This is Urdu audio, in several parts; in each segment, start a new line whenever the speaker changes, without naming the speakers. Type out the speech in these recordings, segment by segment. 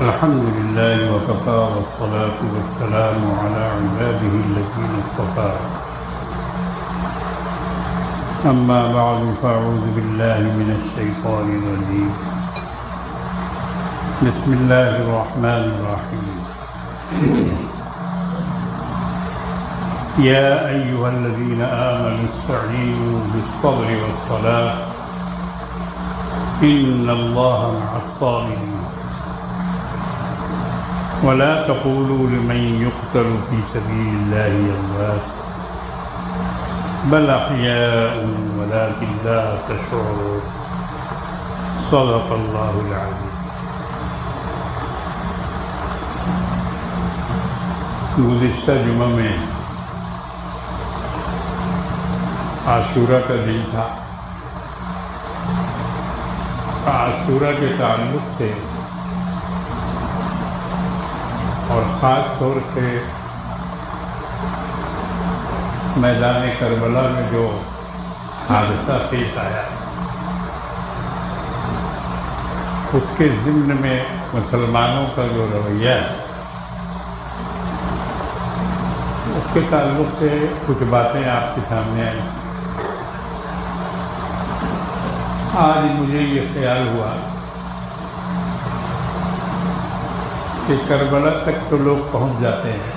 الحمد لله وكفى والصلاة والسلام على عباده الذين اصطفى أما بعد فأعوذ بالله من الشيطان الرجيم بسم الله الرحمن الرحيم يا أيها الذين آمنوا استعينوا بالصبر والصلاة إن الله مع الصابرين ولا تقولوا لمن يقتل في سبيل الله أموات بل أحياء ولكن لا تشعرون صدق الله العظيم. گزشتہ جمعہ میں عاشورہ کا دن تھا. عاشورہ کے تعلق سے اور خاص طور سے میدان کربلا میں جو حادثہ پیش آیا اس کے ضمن میں مسلمانوں کا جو رویہ ہے اس کے تعلق سے کچھ باتیں آپ کے سامنے آئی. آج مجھے یہ خیال ہوا کہ کربلا تک تو لوگ پہنچ جاتے ہیں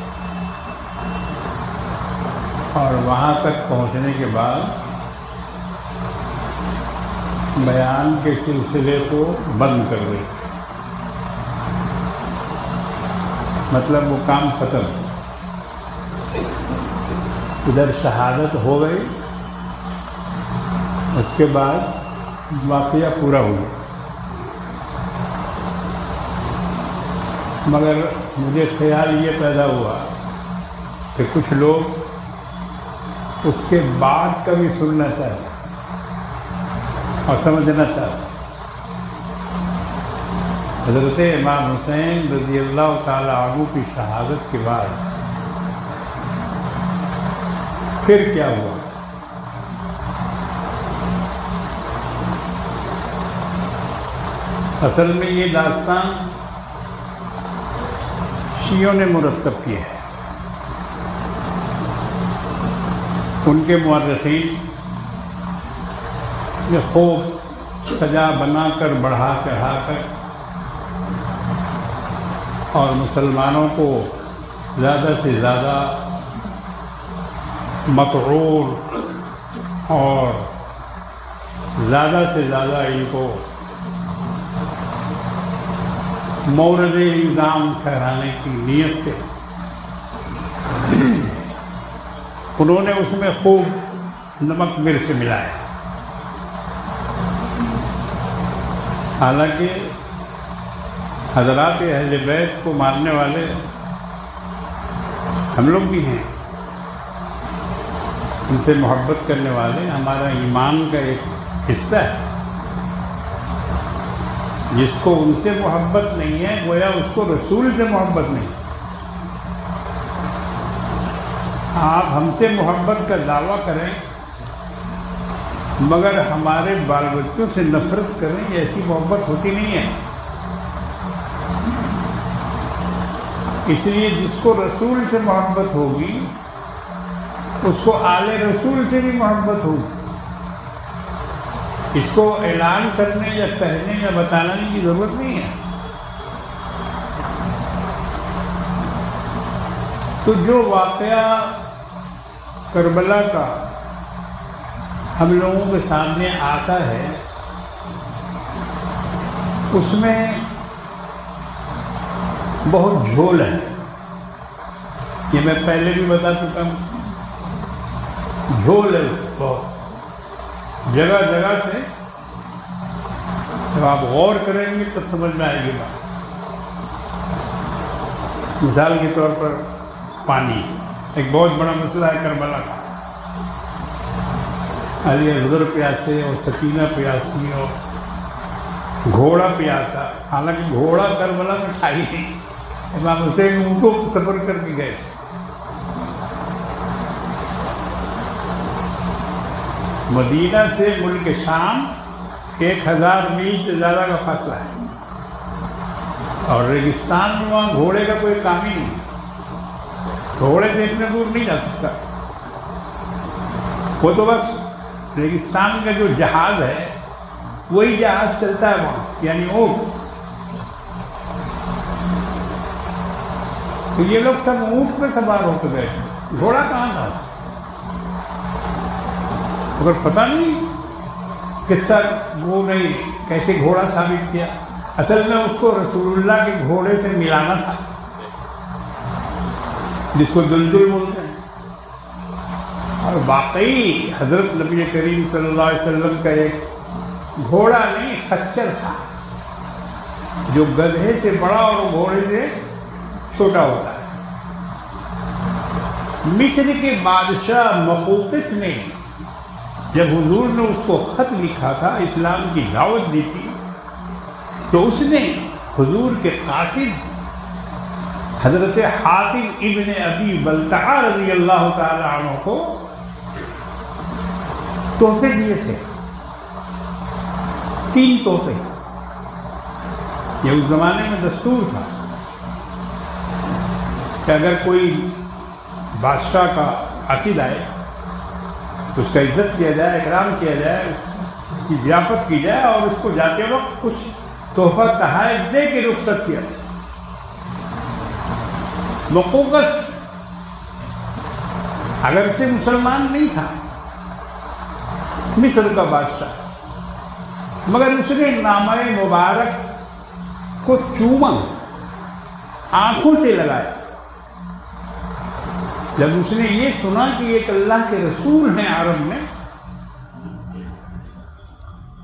اور وہاں تک پہنچنے کے بعد بیان کے سلسلے کو بند کر دیتے، مطلب وہ کام ختم. ادھر شہادت ہو گئی، اس کے بعد واقعہ پورا ہو گیا. مگر مجھے خیال یہ پیدا ہوا کہ کچھ لوگ اس کے بعد کا بھی سننا چاہتے اور سمجھنا چاہتے. حضرت امام حسین رضی اللہ تعالی عنہ کی شہادت کے بعد پھر کیا ہوا؟ اصل میں یہ داستان شیعوں نے مرتب کی ہے. ان کے مورخین نے خوب سجا بنا کر بڑھا چڑھا کر اور مسلمانوں کو زیادہ سے زیادہ مطرور اور زیادہ سے زیادہ ان کو مورد الزام ٹھہرانے کی نیت سے انہوں نے اس میں خوب نمک مرچ ملایا. حالانکہ حضرات اہل بیت کو ماننے والے ہم لوگ بھی ہیں، ان سے محبت کرنے والے ہمارا ایمان کا ایک حصہ ہے. جس کو ان سے محبت نہیں ہے گویا اس کو رسول سے محبت نہیں. آپ ہم سے محبت کا دعویٰ کریں مگر ہمارے بال بچوں سے نفرت کریں، یہ ایسی محبت ہوتی نہیں ہے. اس لیے جس کو رسول سے محبت ہوگی اس کو آل رسول سے بھی محبت ہوگی. اس کو اعلان کرنے یا کہنے یا بتانے کی ضرورت نہیں ہے. تو جو واقعہ کربلا کا ہم لوگوں کے سامنے آتا ہے اس میں بہت جھول ہے. یہ میں پہلے بھی بتا چکا ہوں. جھول ہے اس بہت جگہ جگہ سے. جب آپ غور کریں گے تو سمجھ میں آئے گی بات. مثال کے طور پر پانی ایک بہت بڑا مسئلہ ہے کربلا کا. علی اصغر پیاسے اور سکینہ پیاسی اور گھوڑا پیاسا. حالانکہ گھوڑا کربلا میں تھا ہی نہیں، امام حسین اونٹوں کو سفر کر کے گئے تھے. مدینہ سے ملک شام 1000 میل سے زیادہ کا فاصلہ ہے. اور ریگستان میں وہاں گھوڑے کا کوئی کام ہی نہیں، گھوڑے سے اتنے دور نہیں جا سکتا، وہ تو بس ریگستان کا جو جہاز ہے وہی جہاز چلتا ہے وہاں، یعنی اونٹ۔ تو یہ لوگ سب اونٹ پہ سوار ہو کے بیٹھے، گھوڑا کہاں تھا؟ اگر پتہ نہیں قصہ وہ نہیں کیسے گھوڑا ثابت کیا، اصل میں اس کو رسول اللہ کے گھوڑے سے ملانا تھا جس کو دلدل بولتے ہیں۔ اور واقعی حضرت نبی کریم صلی اللہ علیہ وسلم کا ایک گھوڑا نہیں خچر تھا جو گدھے سے بڑا اور گھوڑے سے چھوٹا ہوتا ہے۔ مصر کے بادشاہ مقوقس نے جب حضور نے اس کو خط لکھا تھا، اسلام کی دعوت دی تھی، تو اس نے حضور کے قاصد حضرت حاتم ابن ابی بلتعہ رضی اللہ تعالی عنہ کو تحفے دیے تھے، 3 تحفے۔ یہ اس زمانے میں دستور تھا کہ اگر کوئی بادشاہ کا قاصد آئے اس کا عزت کیا جائے، اکرام کیا جائے، اس کی ضیافت کی جائے اور اس کو جاتے وقت کچھ تحفہ تحائف دے کے رخصت کیا۔ مقوقس اگرچہ مسلمان نہیں تھا، مصر کا بادشاہ، مگر اس نے نامہ مبارک کو چوما، آنکھوں سے لگایا۔ جب اس نے یہ سنا کہ ایک اللہ کے رسول ہیں عرب میں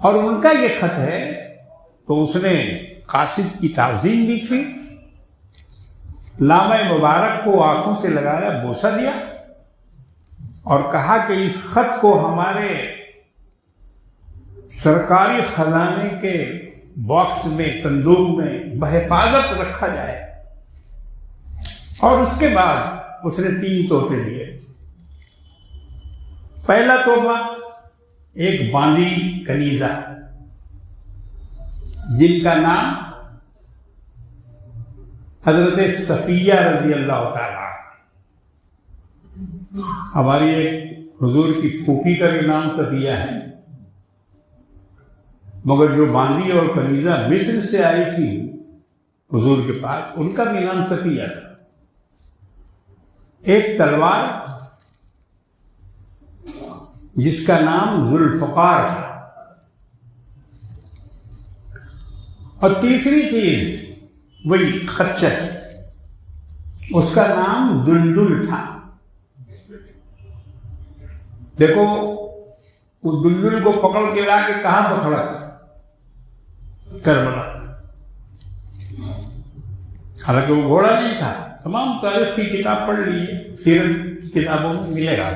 اور ان کا یہ خط ہے، تو اس نے قاصد کی تعظیم بھی کی، نامہ مبارک کو آنکھوں سے لگایا، بوسہ دیا اور کہا کہ اس خط کو ہمارے سرکاری خزانے کے باکس میں، صندوق میں بحفاظت رکھا جائے۔ اور اس کے بعد اس نے 3 تحفے دیے۔ پہلا تحفہ ایک باندی کنیزہ جن کا نام حضرت صفیہ رضی اللہ تعالیٰ، ہماری ایک حضور کی پھوپھی کا بھی نام صفیہ ہے، مگر جو باندی اور کنیزہ مصر سے آئی تھی حضور کے پاس، ان کا بھی نام صفیہ تھا۔ ایک تلوار جس کا نام ذوالفقار ہے، اور تیسری چیز وہی خچر، اس کا نام دلدل تھا۔ دیکھو اس دلدل کو پکڑ کے لا کے کہاں پکڑا؟ کربلا۔ حالانکہ وہ گھوڑا نہیں تھا، تمام تاریخ کی کتاب پڑھ لیجیے، سیرت کی کتابوں میں ملے گا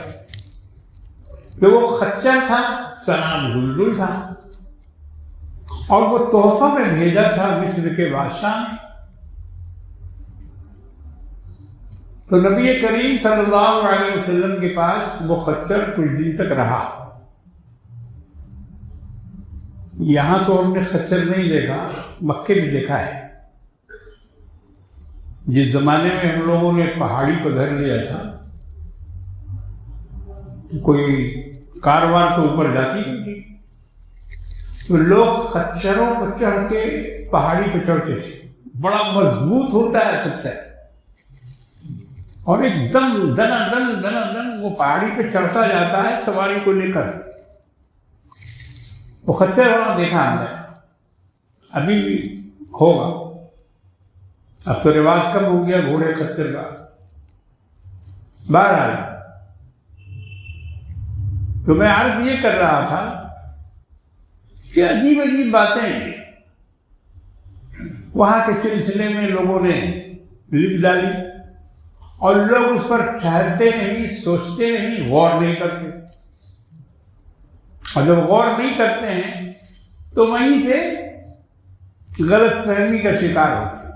کہ وہ خچر تھا، اس کا نام دلدل تھا، اور وہ تحفہ میں بھیجا تھا مصر کے بادشاہ نے۔ تو نبی کریم صلی اللہ علیہ وسلم کے پاس وہ خچر کچھ دن تک رہا۔ یہاں تو ہم نے خچر نہیں دیکھا، مکے میں دیکھا ہے۔ جس زمانے میں ہم لوگوں نے پہاڑی پہ گھر لیا تھا، کوئی کاروان تو اوپر جاتی نہیں تھی، تو لوگ خچروں پر چڑھ کے پہاڑی پہ چڑھتے تھے۔ بڑا مضبوط ہوتا ہے خچر، اور ایک دم دنا دن وہ پہاڑی پہ چڑھتا جاتا ہے سواری کو لے کر۔ وہ خچر والا دیکھا ہم نے، ابھی بھی ہوگا، اب تو رواج کم ہو گیا گھوڑے خچر کا۔ بہرحال تو میں عرض یہ کر رہا تھا کہ عجیب عجیب باتیں وہاں کے سلسلے میں لوگوں نے لکھ ڈالی، اور لوگ اس پر ٹھہرتے نہیں، سوچتے نہیں، غور نہیں کرتے، اور جب غور نہیں کرتے ہیں تو وہیں سے غلط فہمی کا شکار ہوتے ہیں۔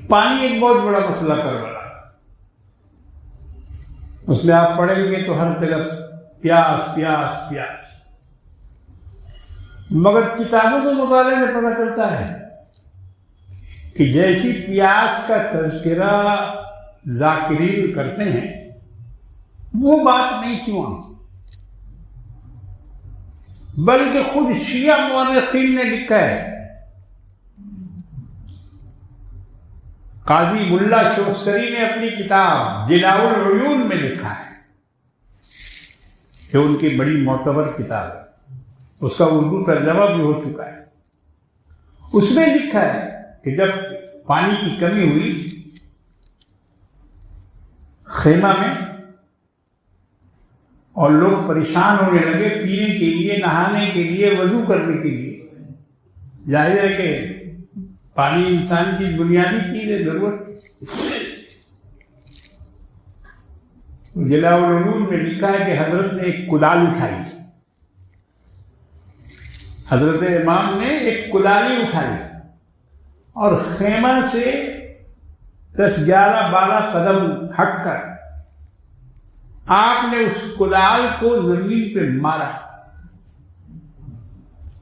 پانی ایک بہت بڑا مسئلہ کر رہا ہے، اس میں آپ پڑھیں گے تو ہر طرف پیاس پیاس پیاس، مگر کتابوں کے مطالعے سے پتہ چلتا ہے کہ جیسی پیاس کا تذکرہ ذاکرین کرتے ہیں وہ بات نہیں تھی وہاں، بلکہ خود شیعہ مورخین نے لکھا ہے. قاضی ملا شوستری نے اپنی کتاب جلاء العیون میں لکھا ہے، جو ان کی بڑی معتبر کتاب ہے، اس کا اردو ترجمہ بھی ہو چکا ہے. اس میں لکھا ہے کہ جب پانی کی کمی ہوئی خیمہ میں اور لوگ پریشان ہونے لگے پینے کے لیے، نہانے کے لیے، وضو کرنے کے لیے، ظاہر ہے کہ پانی انسان کی بنیادی چیز ہے، ضرورت. جلاء العیون میں لکھا ہے کہ حضرت نے ایک کدال اٹھائی، حضرت امام نے ایک کدالی اٹھائی اور خیمہ سے 10-11-12 قدم ہٹ کر آپ نے اس کدال کو زمین پہ مارا.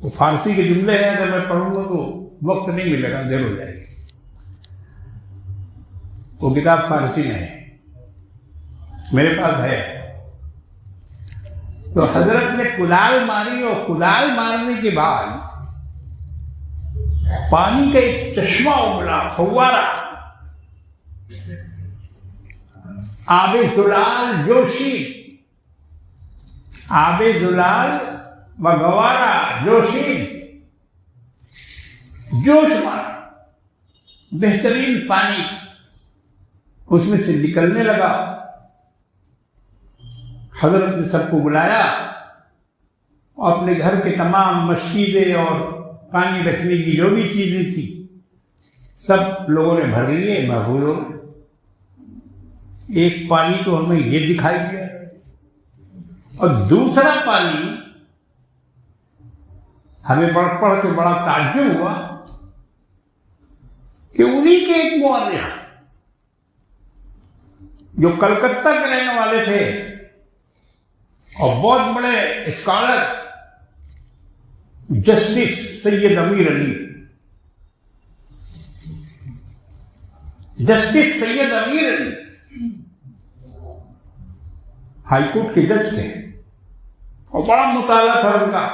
وہ فارسی کے جملے ہیں، اگر میں پڑھوں گا تو وقت نہیں ملے گا، دیر ہو جائے گی. وہ کتاب فارسی میں ہے، میرے پاس ہے. تو حضرت نے کدال ماری اور کدال مارنے کے بعد پانی کا ایک چشمہ ابلا، فوارہ، آب زلال جوشی، آب زلال و گوارا جوشی، جوش مارا، بہترین پانی اس میں سے نکلنے لگا. حضرت نے سب کو بلایا، اپنے گھر کے تمام مشکیزیں اور پانی رکھنے کی جو بھی چیزیں تھیں سب لوگوں نے بھر لیے، محفوظ ہو گئے. ایک پانی تو ہمیں یہ دکھائی دیا اور دوسرا پانی ہمیں پڑھ کے بڑا تعجب ہوا کہ انہی کے ایک مورخ جو کلکتہ کے رہنے والے تھے اور بہت بڑے اسکالر، جسٹس سید امیر علی، جسٹس سید امیر علی ہائی کورٹ کے جج تھے اور بڑا مطالعہ تھا ان کا.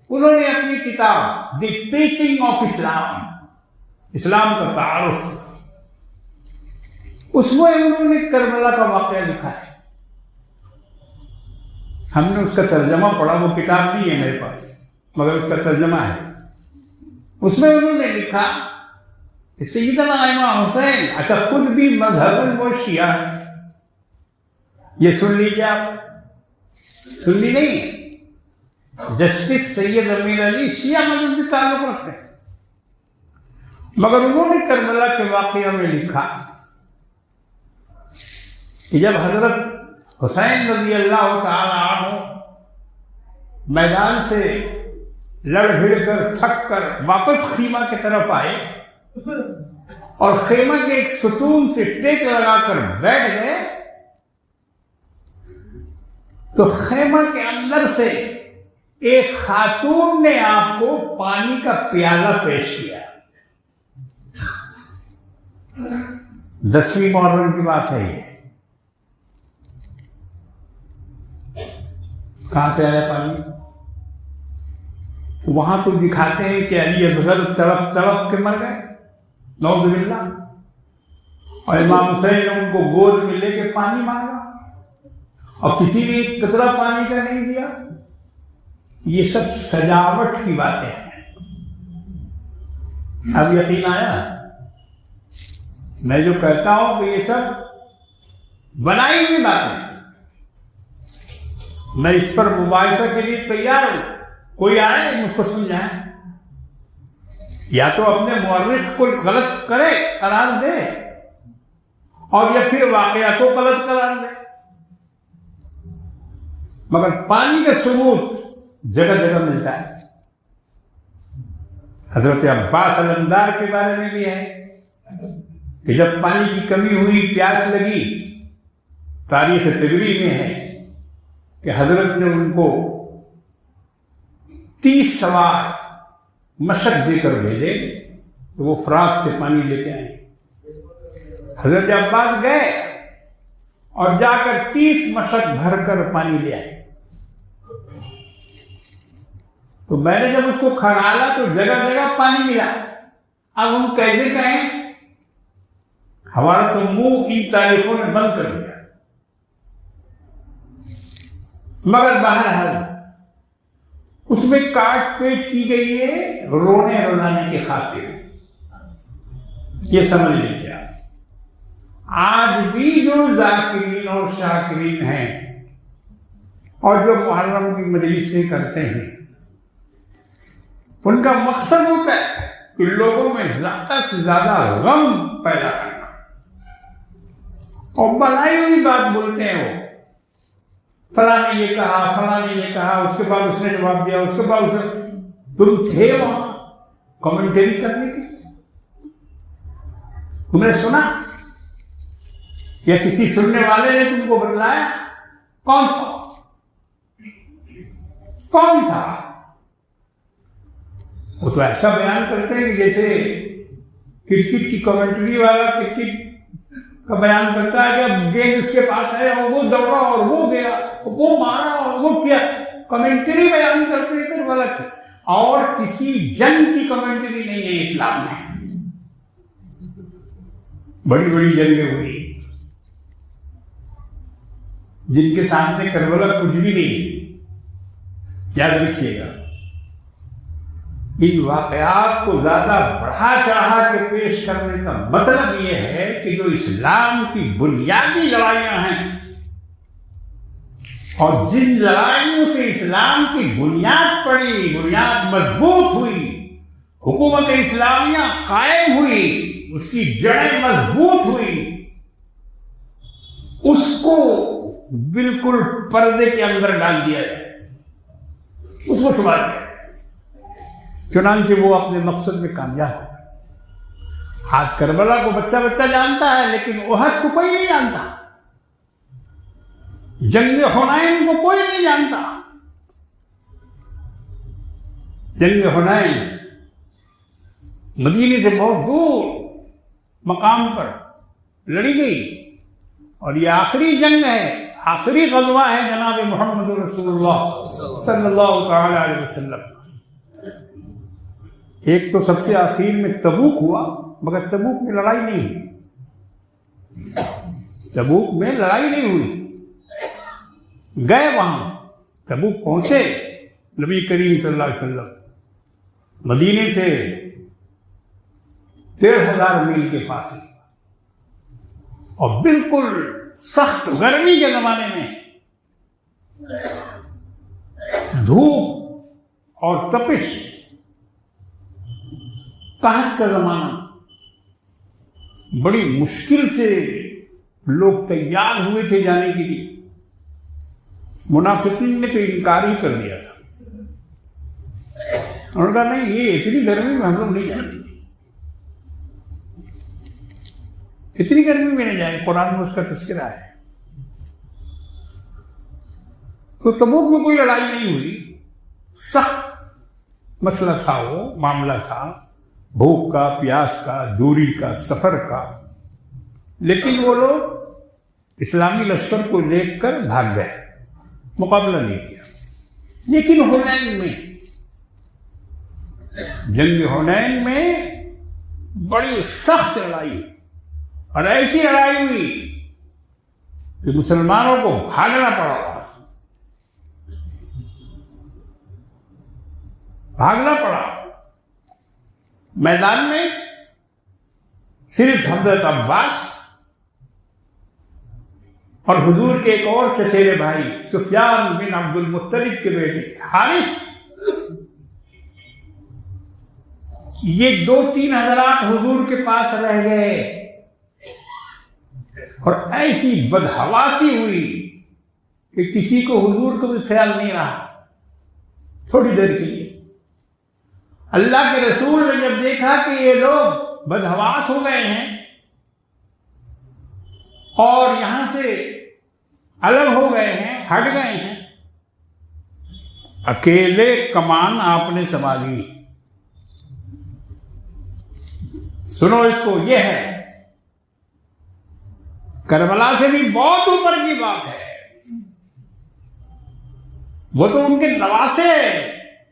انہوں نے اپنی کتاب دی ٹیچنگ آف اسلام، اسلام کا تعارف، اس میں انہوں نے کربلا کا واقعہ لکھا ہے. ہم نے اس کا ترجمہ پڑھا، وہ کتاب نہیں ہے میرے پاس مگر اس کا ترجمہ ہے. اس میں انہوں نے لکھا کہ سیدنا امام حسین اچھا خود بھی مذہباً وہ شیعہ ہے. یہ سن لیجیے، آپ سن لی نہیں؟ جسٹس سید امیر علی شیعہ مذہب سے تعلق رکھتے ہیں، مگر انہوں نے کربلا کے واقعہ میں لکھا کہ جب حضرت حسین رضی اللہ تعالی عنہ میدان سے لڑ بھڑ کر تھک کر واپس خیمہ کی طرف آئے اور خیمہ کے ایک ستون سے ٹیک لگا کر بیٹھ گئے تو خیمہ کے اندر سے ایک خاتون نے آپ کو پانی کا پیالہ پیش کیا. 10ویں محرم کی بات ہے یہ. کہاں سے آیا پانی؟ وہاں تو دکھاتے ہیں کہ علی اصغر تڑپ تڑپ کے مر گئے، نعوذ باللہ، اور امام حسین نے ان کو گود میں لے کے پانی مانگا اور کسی نے ایک قطرہ پانی کا نہیں دیا. یہ سب سجاوٹ کی باتیں ہیں. اب یقین آیا میں جو کہتا ہوں کہ یہ سب بنائی ہوئی باتیں. میں اس پر مباحثہ کے لیے تیار ہوں، کوئی آئے مجھ کو سمجھائے، یا تو اپنے مورخ کو غلط کرے قرار دے اور یا پھر واقعہ کو غلط قرار دے. مگر پانی کا ثبوت جگہ جگہ ملتا ہے. حضرت عباس علمدار کے بارے میں بھی ہے کہ جب پانی کی کمی ہوئی، پیاس لگی، تاریخ تبری میں ہے کہ حضرت نے ان کو 30 سوار مشق دے کر بھیجے تو وہ فراق سے پانی لے کے آئے. حضرت عباس گئے اور جا کر 30 مشق بھر کر پانی لے آئے. تو میں نے جب اس کو کھنگالا تو جگہ جگہ پانی ملا. اب ہم کیسے کہیں؟ ہمارا تو منہ ان تاریخوں نے بند کر دیا. مگر بہرحال اس میں کاٹ پیٹ کی گئی ہے رونے رلانے کی خاطر. یہ سمجھ لیجیے آپ. آج بھی جو ذاکرین اور شاکرین ہیں اور جو محرم کی مجلسیں کرتے ہیں، ان کا مقصد ہوتا ہے کہ لوگوں میں زیادہ سے زیادہ غم پیدا کرنا، اور بنائی ہوئی بات بولتے ہیں. وہ فلاں نے یہ کہا، فلاں نے یہ کہا، اس کے بعد اس نے جواب دیا، اس کے بعد اس نے. تم تھے وہاں کمنٹری کرنے کے؟ تم نے سنا یا کسی سننے والے نے تم کو بتلایا؟ کون تھا؟ کون تھا؟ وہ تو ایسا بیان کرتے ہیں کہ جیسے کرکٹ کی کمنٹری والا کرکٹ کا بیان کرتا ہے کہ اب گیند اس کے پاس ہے اور وہ دوڑا اور وہ گیا، وہ مارا اور وہ کیا. کمنٹری بیان کرتے ہیں والا کیا. اور کسی جنگ کی کمنٹری نہیں ہے اسلام میں. بڑی بڑی جنگیں ہوئی جن کے سامنے کربلا کچھ بھی نہیں ہے. یاد رکھیے گا، ان واقعات کو زیادہ بڑھا چڑھا کے پیش کرنے کا مطلب یہ ہے کہ جو اسلام کی بنیادی لڑائیاں ہیں اور جن لڑائیوں سے اسلام کی بنیاد پڑی، بنیاد مضبوط ہوئی، حکومت اسلامیہ قائم ہوئی، اس کی جڑیں مضبوط ہوئی، اس کو بالکل پردے کے اندر ڈال دیا جائے، اس کو چھپا دیا. چنانچہ وہ اپنے مقصد میں کامیاب ہو. آج کربلا کو بچہ بچہ جانتا ہے لیکن احد کو کوئی نہیں جانتا. جنگ حنین کو کوئی نہیں جانتا. جنگ حنین مدینے سے بہت دور مقام پر لڑی گئی اور یہ آخری جنگ ہے، آخری غزوہ ہے جناب محمد رسول اللہ صلی اللہ تعالی علیہ وسلم. ایک تو سب سے آخر میں تبوک ہوا، مگر تبوک میں لڑائی نہیں ہوئی. تبوک میں لڑائی نہیں ہوئی. گئے وہاں، تبوک پہنچے، نبی کریم صلی اللہ علیہ وسلم مدینے سے 1,500 میل کے پاس، اور بالکل سخت گرمی کے زمانے میں دھوپ اور تپش، قحط کا زمانہ، بڑی مشکل سے لوگ تیار ہوئے تھے جانے کے لیے. منافقین نے تو انکار ہی کر دیا تھا. انہوں نے کہا نہیں، یہ اتنی گرمی میں ہم لوگ نہیں جائیں گے، اتنی گرمی میں نہیں جائیں. قرآن میں اس کا تذکرہ ہے. تو تبوک میں کوئی لڑائی نہیں ہوئی. سخت مسئلہ تھا، وہ معاملہ تھا بھوک کا، پیاس کا، دوری کا، سفر کا. لیکن وہ لوگ اسلامی لشکر کو لے کر بھاگ گئے، مقابلہ نہیں کیا. لیکن حنین میں، جنگ حنین میں بڑی سخت لڑائی، اور ایسی لڑائی ہوئی کہ مسلمانوں کو بھاگنا پڑا. بھاگنا پڑا. میدان میں صرف حضرت عباس اور حضور کے ایک اور چچیرے بھائی سفیان بن عبد المطلب کے بیٹے حارث، یہ 2-3 حضرات حضور کے پاس رہ گئے. اور ایسی بدحواسی ہوئی کہ کسی کو حضور کو بھی خیال نہیں رہا. تھوڑی دیر کے لیے اللہ کے رسول نے جب دیکھا کہ یہ لوگ بدحواس ہو گئے ہیں اور یہاں سے الگ ہو گئے ہیں، ہٹ گئے ہیں، اکیلے کمان آپ نے سنبھالی. سنو اس کو، یہ ہے کربلا سے بھی بہت اوپر کی بات ہے. وہ تو ان کے نواسے ہیں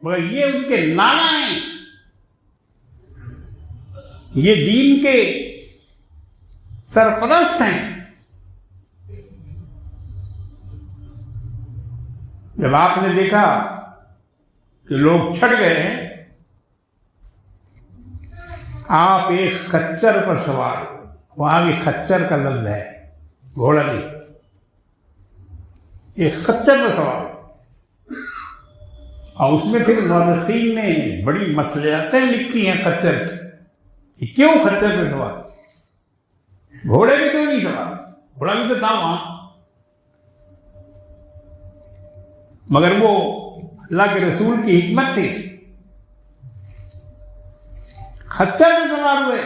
مگر یہ ان کے نانا ہیں. یہ دین کے سرپرست ہیں. جب آپ نے دیکھا کہ لوگ چھٹ گئے ہیں، آپ ایک خچر پر سوار، وہاں بھی خچر کا لفظ ہے، گھوڑا نہیں، ایک خچر پر سوار. اور اس میں پھر مورخین نے بڑی مصلحتیں لکھی ہیں خچر کی، کیوں خچر پہ سوار، گھوڑے بھی کیوں نہیں سوار، گھوڑا بھی تو تھا وہاں. مگر وہ اللہ کے رسول کی حکمت تھی، خچر پہ سوار ہوئے.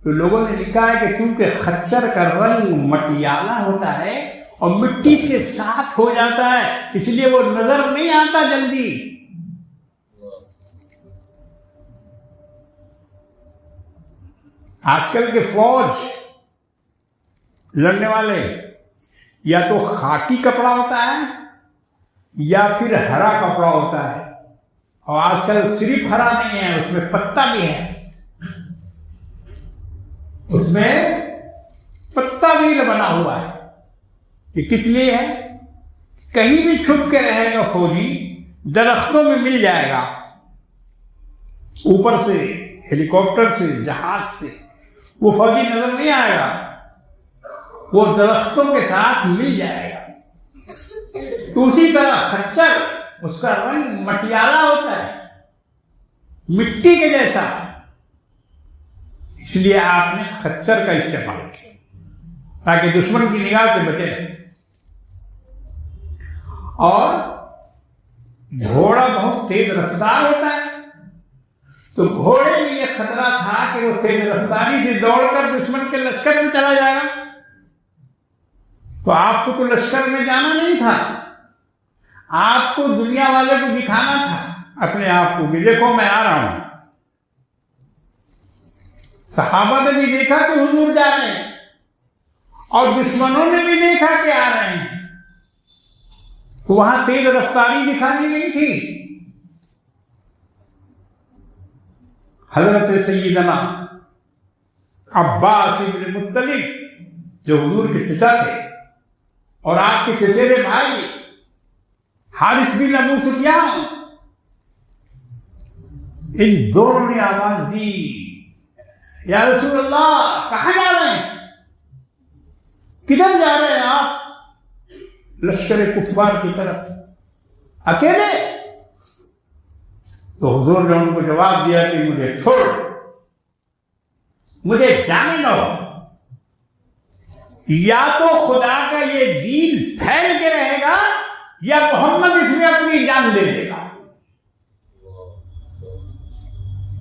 تو لوگوں نے لکھا ہے کہ چونکہ خچر کا رنگ مٹیالہ ہوتا ہے اور مٹی کے ساتھ ہو جاتا ہے، اس لیے وہ نظر نہیں آتا جلدی. آج کل کے فوج لڑنے والے یا تو خاکی کپڑا ہوتا ہے یا پھر ہرا کپڑا ہوتا ہے، اور آج کل صرف ہرا نہیں ہے، اس میں پتا بھی ہے، اس میں پتا بھی بنا ہوا ہے. یہ کس لیے ہے؟ کہیں بھی چھپ کے رہے گا فوجی، درختوں میں مل جائے گا، اوپر سے ہیلی کاپٹر سے جہاز سے وہ فوجی نظر نہیں آئے گا، وہ درختوں کے ساتھ مل جائے گا. تو اسی طرح خچر، اس کا رنگ مٹیالہ ہوتا ہے، مٹی کے جیسا، اس لیے آپ نے خچر کا استعمال کیا تاکہ دشمن کی نگاہ سے بچے رہے. اور گھوڑا بہت تیز رفتار ہوتا ہے، تو گھوڑے میں یہ خطرہ تھا کہ وہ تیز رفتاری سے دوڑ کر دشمن کے لشکر میں چلا جائے گا. تو آپ کو تو لشکر میں جانا نہیں تھا، آپ کو دنیا والے کو دکھانا تھا اپنے آپ کو کہ دیکھو میں آ رہا ہوں. صحابہ نے بھی دیکھا کہ حضور جا رہے ہیں اور دشمنوں نے بھی دیکھا کہ آ رہے ہیں، تو وہاں تیز رفتاری دکھانی نہیں تھی. حضرت سیدنا عباس ابن مطلب جو حضور کے چچا تھے اور آپ کے چچیرے بھائی حارث بن ابو سفیان، ان دونوں نے آواز دی، یا رسول اللہ کہاں جا رہے ہیں، کدھر جا رہے ہیں آپ؟ لشکر کفار کی طرف، اکیلے؟ تو حضور نے ان کو جواب دیا کہ مجھے چھوڑ، مجھے جانے دو، یا تو خدا کا یہ دین پھیل کے رہے گا یا محمد اس میں اپنی جان دے دے گا.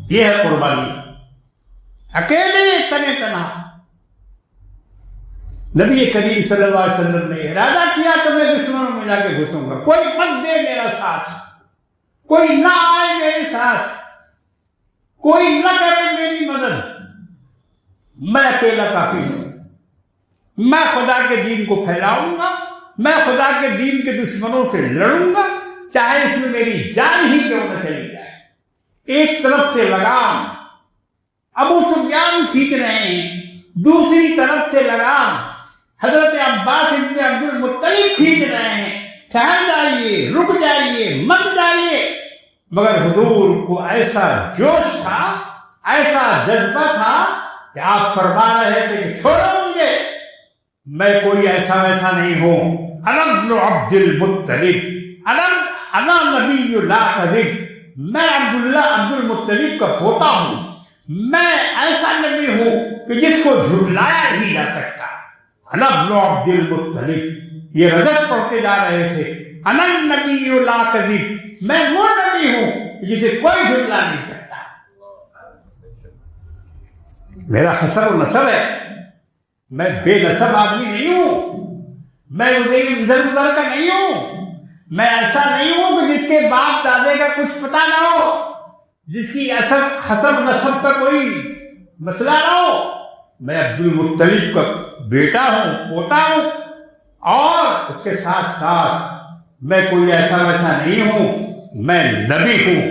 یہ ہے قربانی، اکیلے تنے تنہا. نبی کریم صلی اللہ علیہ وسلم نے ارادہ کیا کہ میں دشمنوں میں جا کے گھسوں گا، کوئی مت دے میرا ساتھ، کوئی نہ آئے میرے ساتھ، کوئی نہ کرے میری مدد، میں اکیلا کافی ہوں. میں خدا کے دین کو پھیلاؤں گا، میں خدا کے دین کے دشمنوں سے لڑوں گا، چاہے اس میں میری جان ہی کیوں نہ چلی جائے. ایک طرف سے لگام ابو سفیان کھینچ رہے ہیں، دوسری طرف سے لگام حضرت عباس ابن عبد المطلب کھینچ رہے ہیں، ٹھہر جائیے، رک جائیے، مت جائیے. مگر حضور کو ایسا جوش تھا، ایسا جذبہ تھا کہ آپ فرما رہے تھے کہ چھوڑو مجھے، میں کوئی ایسا ویسا نہیں ہوں. انا ابن عبد المطلب، انا نبی لا کذب، میں عبداللہ عبد المطلب کا پوتا ہوں، میں ایسا نبی ہوں کہ جس کو جھٹلایا نہیں جا سکتا. انا ابن عبد المطلب، یہ رجت پڑھتے جا رہے تھے، انا نبی لا کذب، میں وہ نبی ہوں جسے کوئی جھٹلا نہیں سکتا. میرا حسب و نسب ہے، میں بے نسب آدمی نہیں ہوں، میں ادھر ادھر کا نہیں ہوں، میں ایسا نہیں ہوں کہ جس کے باپ دادے کا کچھ پتہ نہ ہو، جس کی حسب نسب کا کوئی مسئلہ نہ ہو، میں عبد المطلب کا بیٹا ہوں، پوتا ہوں، اور اس کے ساتھ ساتھ میں کوئی ایسا ویسا نہیں ہوں، میں نبی ہوں،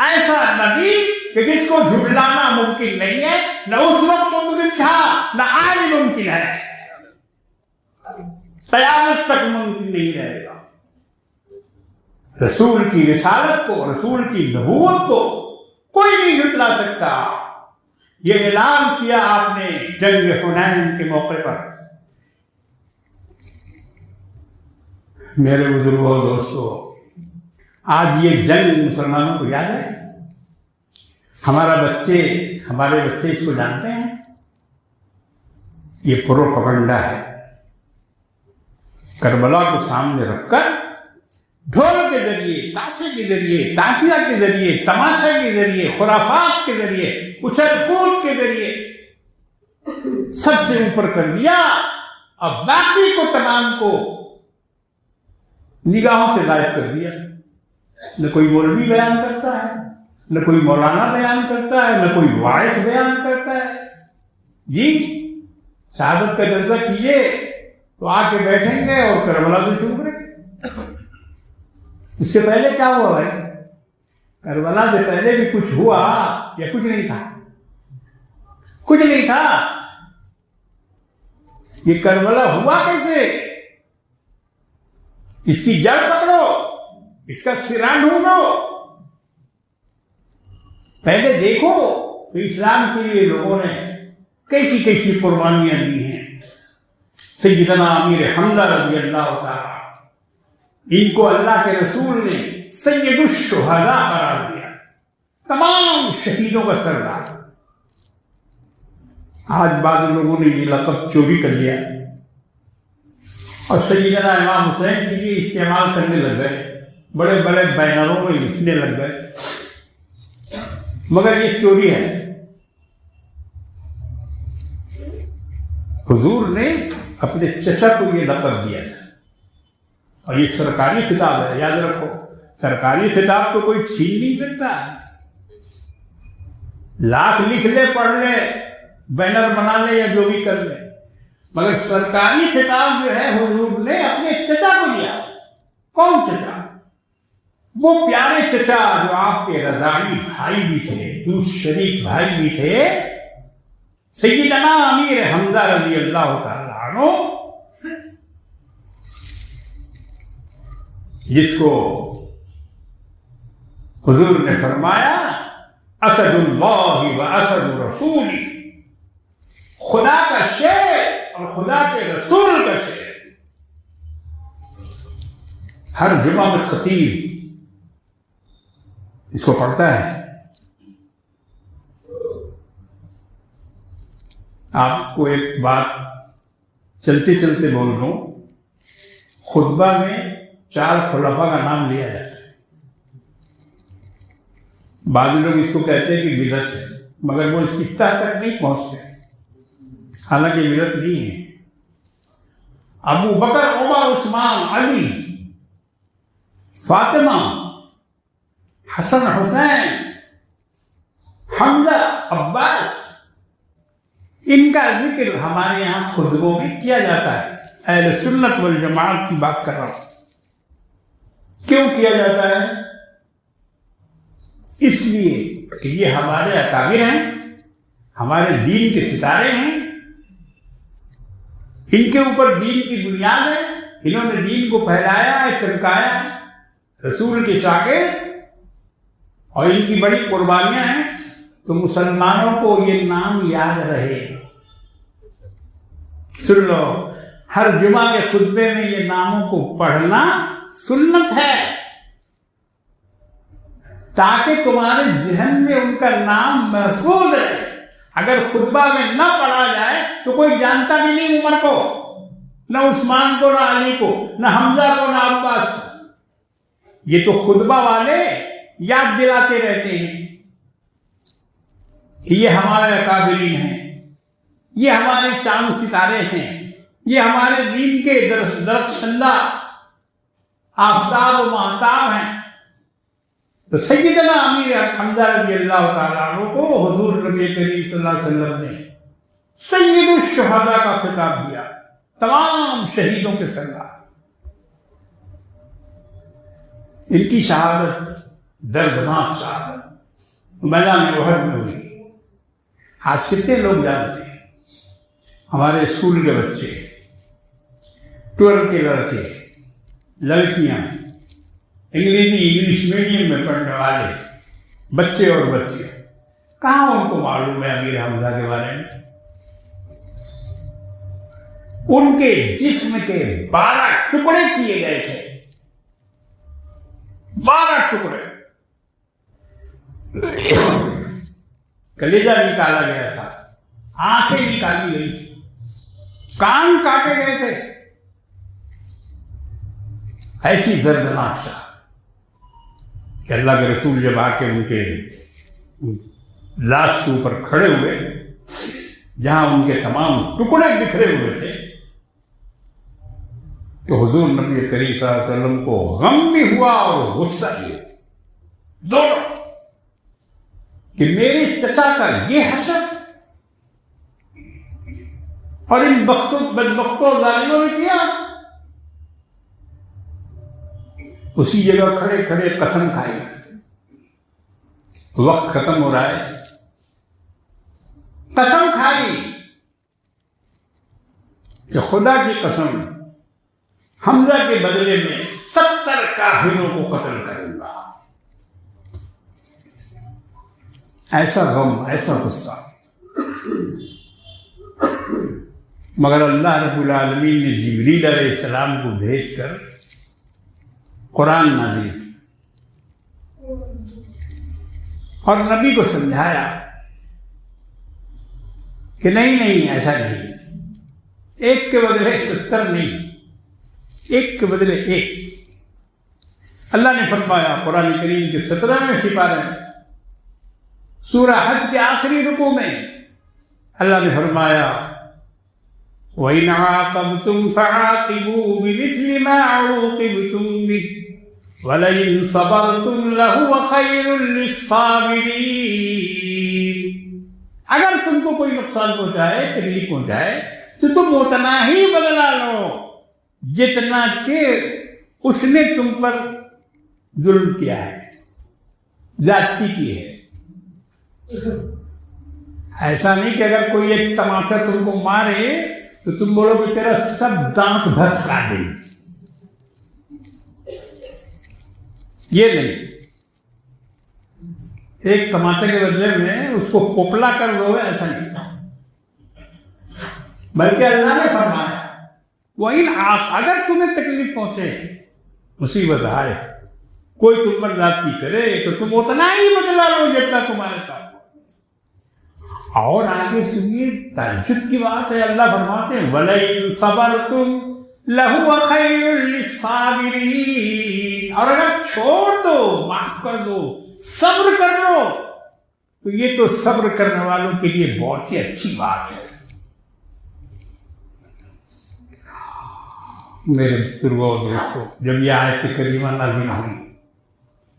ایسا نبی کہ جس کو جھٹلانا ممکن نہیں ہے، نہ اس وقت ممکن تھا نہ آج ممکن ہے، قیامت تک ممکن نہیں رہے گا۔ رسول کی رسالت کو، رسول کی نبوت کو کوئی نہیں جھٹلا سکتا۔ یہ اعلان کیا آپ نے جنگ حنین کے موقع پر۔ میرے بزرگوں دوستو، آج یہ جنگ مسلمانوں کو یاد ہے؟ ہمارے بچے اس کو جانتے ہیں؟ یہ پروپیگنڈا ہے۔ کربلا کو سامنے رکھ کر ڈھول کے ذریعے، تاشے کے ذریعے، تازیہ کے ذریعے، تماشا کے ذریعے، خرافات کے ذریعے، اچھل کود کے ذریعے سب سے اوپر کر دیا، اب باقی کو تمام کو نگاہوں سے غائب کر دیا۔ نہ کوئی مولوی بیان کرتا ہے، نہ کوئی مولانا بیان کرتا ہے، نہ کوئی واعظ بیان کرتا ہے۔ جی شہادت کا جلسہ کیجیے تو آ کے بیٹھیں گے اور کربلا سے شروع کریں گے۔ اس سے پہلے کیا ہوا بھائی؟ کربلا سے پہلے بھی کچھ ہوا یا کچھ نہیں تھا؟ کچھ نہیں تھا۔ یہ کربلا ہوا کیسے؟ اس کی جڑ پکڑو، اس کا سرا ڈھونڈو، پہلے دیکھو تو اسلام کے لیے لوگوں نے کیسی کیسی قربانیاں دی ہیں۔ سیدنا امیر حمزہ رضی اللہ تعالی، ان کو اللہ کے رسول نے سید الشہداء قرار دیا، تمام شہیدوں کا سردار۔ آج بعض لوگوں نے یہ لقب چوری کر لیا اور سیدنا امام حسین کے لیے استعمال کرنے لگ گئے، بڑے بڑے بینروں میں لکھنے لگ گئے، مگر یہ چوری ہے۔ حضور نے اپنے چچا کو یہ لقب دیا تھا، اور یہ سرکاری خطاب ہے، یاد رکھو، سرکاری خطاب تو کوئی چھین نہیں سکتا۔ لاکھ لکھ لے، پڑھ لے، بینر بنا لے یا جو بھی کر لے، مگر سرکاری خطاب جو ہے حضور نے اپنے چچا کو دیا۔ کون چچا؟ وہ پیارے چچا جو آپ کے رضاعی بھائی بھی تھے، دوس شریک بھائی بھی تھے، سیدنا امیر حمزہ رضی اللہ تعالی عنہ، جس کو حضور نے فرمایا اسد اللہ و اسد رسولی، خدا کا شیر اور خدا کے رسول کا شیر۔ ہر جمعہ میں خطیب اس کو پڑھتا ہے۔ آپ کو ایک بات چلتے چلتے بول رہا ہوں، خطبہ میں 4 خلفاء کا نام لیا جاتا ہے۔ بعض لوگ اس کو کہتے ہیں کہ بدعت ہے، مگر وہ اس کی تہ تک نہیں پہنچتے، حالانکہ بدعت نہیں ہے۔ ابو بکر، عمر، عثمان، علی، فاطمہ، حسن، حسین، حمزہ، عباس، ان کا ذکر ہمارے یہاں خطبوں میں کیا جاتا ہے۔ اہل سنت والجماعت کی بات کر رہا ہوں۔ کیوں کیا جاتا ہے؟ اس لیے کہ یہ ہمارے اکابر ہیں، ہمارے دین کے ستارے ہیں، ان کے اوپر دین کی بنیاد ہے، انہوں نے دین کو پھیلایا ہے، چمکایا ہے، رسول کے شاگرد، اور ان کی بڑی قربانیاں ہیں، تو مسلمانوں کو یہ نام یاد رہے۔ سن لو، ہر جمعہ کے خطبے میں یہ ناموں کو پڑھنا سنت ہے، تاکہ تمہارے ذہن میں ان کا نام محفوظ رہے۔ اگر خطبہ میں نہ پڑھا جائے تو کوئی جانتا بھی نہیں عمر کو، نہ عثمان کو، نہ علی کو، نہ حمزہ کو، نہ عباس کو۔ یہ تو خطبہ والے یاد دلاتے رہتے ہیں کہ یہ ہمارے اکابرین ہیں، یہ ہمارے چاند ستارے ہیں، یہ ہمارے دین کے درخشندہ آفتاب و ماہتاب ہیں۔ تو سیدنا امیر حمزہ رضی اللہ تعالیٰ عنہ کو حضور نبی کریم صلی اللہ علیہ وسلم نے سید الشہداء کا خطاب دیا، تمام شہیدوں کے سردار۔ ان کی شہادت دردناک شہادت میدان احد میں ہوئی۔ آج کتنے لوگ جانتے ہیں؟ ہمارے اسکول کے بچے، 12 کے لڑکے لڑکیاں، انگلش میڈیم میں پڑھنے والے بچے اور بچیاں، کہاں ان کو معلوم ہے امیر حمزہ کے بارے میں؟ ان کے جسم کے 12 ٹکڑے کیے گئے تھے، 12 ٹکڑے، کلیجہ نکالا گیا تھا، آنکھیں نکالی گئی تھی، کان کاٹے گئے تھے۔ ایسی دردناک شہادت کہ اللہ کے رسول جب آ کے ان کے لاش کے اوپر کھڑے ہوئے، جہاں ان کے تمام ٹکڑے بکھرے ہوئے تھے، تو حضور نبی کریم صلی اللہ علیہ وسلم کو غم بھی ہوا اور غصہ بھی، دونوں، کہ میرے چچا کا یہ حشر اور ان بدبختوں ظالموں نے کیا۔ اسی جگہ کھڑے کھڑے قسم کھائی، وقت ختم ہو رہا ہے، قسم کھائی کہ خدا کی قسم حمزہ کے بدلے میں 70 کافروں کو قتل کروں گا۔ ایسا غم، ایسا غصہ، مگر اللہ رب العالمین نے جبریل علیہ السلام کو بھیج کر قرآن نازل کی اور نبی کو سمجھایا کہ نہیں ایسا نہیں، ایک کے بدلے 70 نہیں، ایک کے بدلے ایک۔ اللہ نے فرمایا قرآن کریم کے 17ویں سپارے میں، سورہ حج کے آخری رکوع میں اللہ نے فرمایا وَإِنْ عَاقَبْتُمْ فَعَاقِبُوا بِمِثْلِ مَا عُوقِبْتُمْ بِهِ وَلَئِنْ صَبَرْتُمْ لَهُوَ خَيْرٌ لِلصَّابِرِينَ۔ اگر تم کو کوئی نقصان پہنچائے، تکلیف پہنچائے، تو تم اتنا ہی بدلہ لو جتنا کہ اس نے تم پر ظلم کیا ہے، زیادتی کی ہے۔ ایسا نہیں کہ اگر کوئی ایک تماچا تم کو مارے تو تم بولو کہ تیرا سب دانت دھسکا دیں، یہ نہیں۔ ایک تماچے کے بدلے میں اس کو کوپلا کر دو، ایسا نہیں، بلکہ اللہ نے فرمایا وَإِنْ اگر تمہیں تکلیف پہنچے، مصیبت آئے، کوئی تم پر زیادتی کرے تو تم اتنا ہی بدلہ لو جتنا تمہارے ساتھ۔ اور آگے سنیے، تعجب کی بات ہے، اللہ فرماتے ہیں وَلَئِنْ صَبَرْتُمْ لَهُوَ خَيْرٌ لِلصَّابِرِينَ، اور اگر چھوڑ دو، معاف کر دو، صبر کر لو، تو یہ تو صبر کرنے والوں کے لیے بہت ہی اچھی بات ہے۔ میرے بزرگوں اور دوستوں، جب یہ آیت کریمہ نازل ہوئی،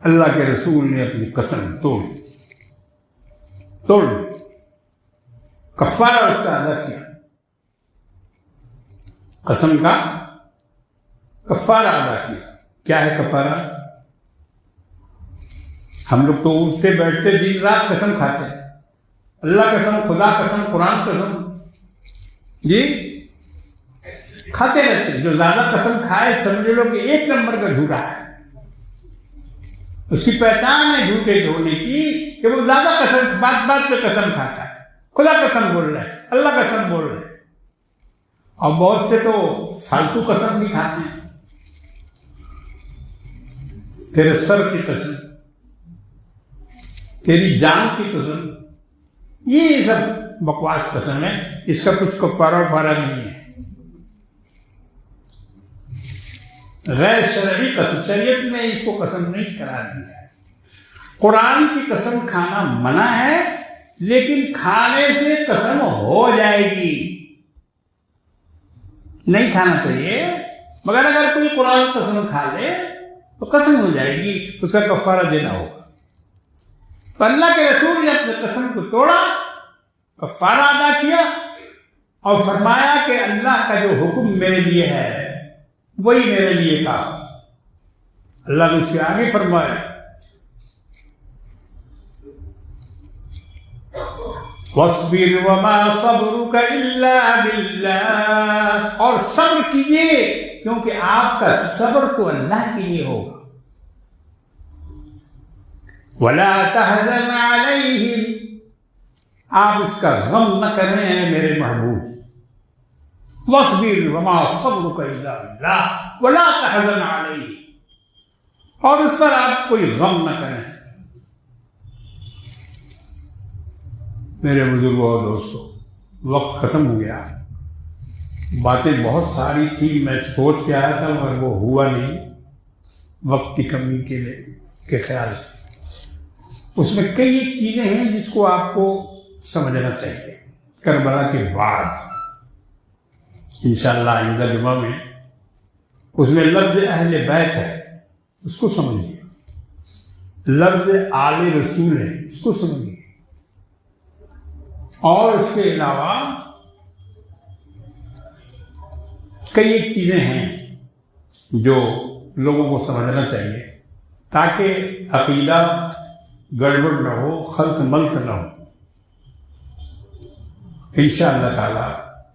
اللہ کے رسول نے اپنی قسم توڑ دی، کفارہ اس کا ادا کیا، قسم کا کفارہ ادا کیا۔ کیا ہے کفارہ؟ ہم لوگ تو اٹھتے بیٹھتے دن رات قسم کھاتے ہیں، اللہ قسم، خدا قسم، قرآن قسم، جی کھاتے رہتے ہیں۔ جو زیادہ قسم کھائے سمجھ لو کہ 1 نمبر کا جھوٹا ہے، اس کی پہچان ہے جھوٹے ہونے کی کہ وہ زیادہ قسم، بات پہ قسم کھاتا ہے، خدا قسم بول رہا ہے، اللہ قسم بول رہے ہیں۔ اور بہت سے تو فالتو قسم بھی کھاتے ہیں، تیرے سر کی قسم، تیری جان کی قسم، یہ سب بکواس قسم ہے، اس کا کچھ کفارہ وفارہ نہیں ہے۔ غیر شرعی قسم، شریعت نے اس کو قسم نہیں قرار دیا ہے۔ قرآن کی قسم کھانا منع ہے، لیکن کھانے سے قسم ہو جائے گی، نہیں کھانا چاہیے، مگر اگر کوئی قرآن قسم کھا لے تو قسم ہو جائے گی، اس کا کفارہ دینا ہوگا۔ تو اللہ کے رسول نے اپنے قسم کو توڑا، کفارہ ادا کیا اور فرمایا کہ اللہ کا جو حکم میرے لیے ہے وہی میرے لیے کافی۔ اللہ نے اس کے آگے فرمایا وَاصْبِرْ وَمَا صَبْرُكَ إِلَّا بِاللَّهِ، اور صبر کیجئے کیونکہ آپ کا صبر تو اللہ کے لیے ہوگا۔ وَلَا تَحْزَنْ عَلَيْهِمْ، آپ اس کا غم نہ کریں ہیں میرے محبوب۔ وَاصْبِرْ وَمَا صَبْرُكَ إِلَّا بِاللَّهِ وَلَا تَحْزَنْ عَلَيْهِمْ، اور اس پر آپ کوئی غم نہ کریں۔ میرے بزرگوں اور دوستوں، وقت ختم ہو گیا، باتیں بہت ساری تھی، میں سوچ کے آیا تھا مگر وہ ہوا نہیں وقت کی کمی کے خیال سے۔ اس میں کئی ایک چیزیں ہیں جس کو آپ کو سمجھنا چاہیے۔ کربلا کے بعد انشاءاللہ آئندہ جمعہ میں اس میں لفظ اہل بیت ہے، اس کو سمجھیے، لفظ آل رسول ہے، اس کو سمجھیے، اور اس کے علاوہ کئی ایک چیزیں ہیں جو لوگوں کو سمجھنا چاہیے تاکہ عقیدہ گڑبڑ نہ ہو، خلط ملط نہ ہو۔ انشاءاللہ تعالی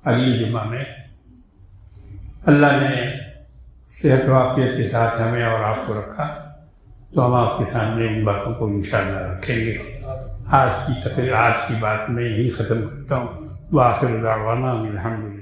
اگلی جمعہ میں اللہ نے صحت و عافیت کے ساتھ ہمیں اور آپ کو رکھا تو ہم آپ کے سامنے ان باتوں کو انشاءاللہ رکھیں گے۔ آج کی بات میں یہی ختم کرتا ہوں۔ وآخر دعوانا الحمدللہ۔